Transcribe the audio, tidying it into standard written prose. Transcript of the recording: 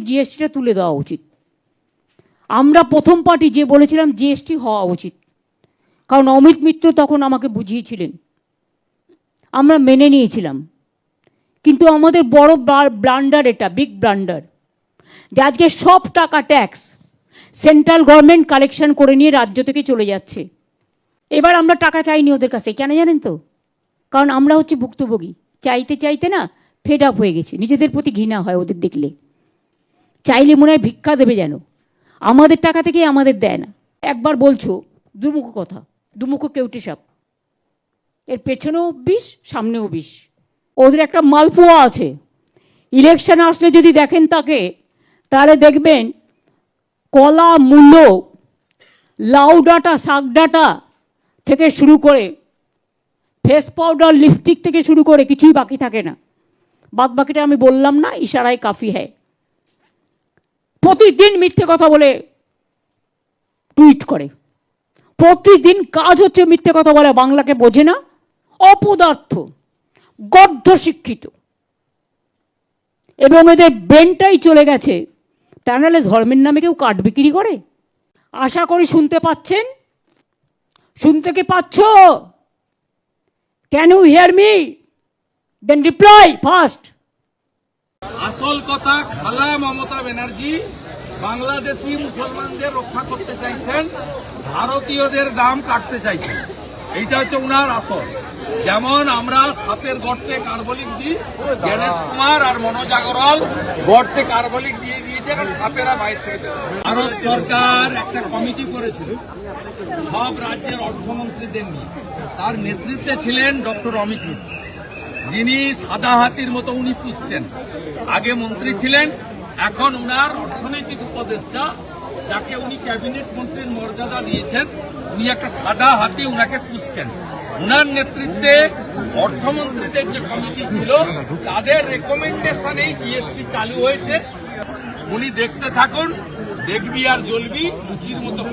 জিএসটিটা তুলে দেওয়া উচিত। আমরা প্রথম পার্টি যে বলেছিলাম জিএসটি হওয়া উচিত, কারণ অমিত মিত্র তখন আমাকে বুঝিয়েছিলেন, আমরা মেনে নিয়েছিলাম। কিন্তু আমাদের বড় ব্লান্ডার, এটা বিগ ব্লান্ডার, যে আজকে সব টাকা ট্যাক্স সেন্ট্রাল গভর্নমেন্ট কালেকশন করে নিয়ে রাজ্য থেকে চলে যাচ্ছে। এবার আমরা টাকা চাইনি ওদের কাছে, কেন জানেন তো? কারণ আমরা হচ্ছে ভুক্তভোগী, চাইতে চাইতে না ফেড আপ হয়ে গেছে, নিজেদের প্রতি ঘৃণা হয় ওদের দেখলে। চাইলে মনে হয় ভিক্ষা দেবে, যেন আমাদের টাকা থেকে আমাদের দেয় না। একবার বলছো দুমুখ কথা, দুমুখ কেউটে সাপ, এর পেছনেও বিষ সামনেও বিষ। ওদের একটা মালপোয়া আছে, ইলেকশন আসলে যদি দেখেন তাকে, তাহলে দেখবেন কলা, মূলো, লাউ ডাঁটা, শাক ডাঁটা থেকে শুরু করে ফেস পাউডার, লিপস্টিক থেকে শুরু করে কিছুই বাকি থাকে না। বাদ বাকিটা আমি বললাম না, ইশারায় কাফি হ্যায়। প্রতিদিন মিথ্যে কথা বলে টুইট করে, প্রতিদিন কাজ হচ্ছে মিথ্যে কথা বলে। বাংলাকে বোঝে না, অপদার্থ, গর্ধ শিক্ষিত, এবং এদের ব্রেনটাই চলে গেছে। তা নাহলে ধর্মের নামে কেউ কাঠ বিক্রি করে? আশা করি শুনতে পাচ্ছেন। শুনতে কি পাচ্ছ? Can you hear me? Then reply first. আসল কথা, খালা মমতা ব্যানার্জি বাংলাদেশি মুসলমানদের রক্ষা করতে চাইছেন, ভারতীয়দের দাম কাটতে চাইছেন। এইটা হচ্ছে উনার আসল। যেমন আমরা সাপের গর্তে কার্বলিক দিই, জ্ঞানেশ কুমার আর মনোজ আগরওয়াল গর্তে কার্বলিক দিয়ে দিয়েছে, কারণ সাপেরা বাইরে থেকে। ভারত সরকার একটা কমিটি করেছিল সব রাজ্যের অর্থমন্ত্রীদের নিয়ে, তার নেতৃত্বে ছিলেন ডক্টর অমিত মিত্র, যিনি সাদা হাতির মতো উনি পুষছেন। আগে মন্ত্রী ছিলেন, এখন উনার অর্থনৈতিক উপদেষ্টা, যাকে উনি ক্যাবিনেট মন্ত্রীর মর্যাদা দিয়েছেন, উনি একটা সাদা হাতি, উনাকে পুষছেন। উনার নেতৃত্বে অর্থমন্ত্রীদের যে কমিটি ছিল, তাদের রেকমেন্ডেশনেই জিএসটি চালু হয়েছে। উনি দেখতে থাকুন, দেখবি আর জ্বলবি, লুচির মতো।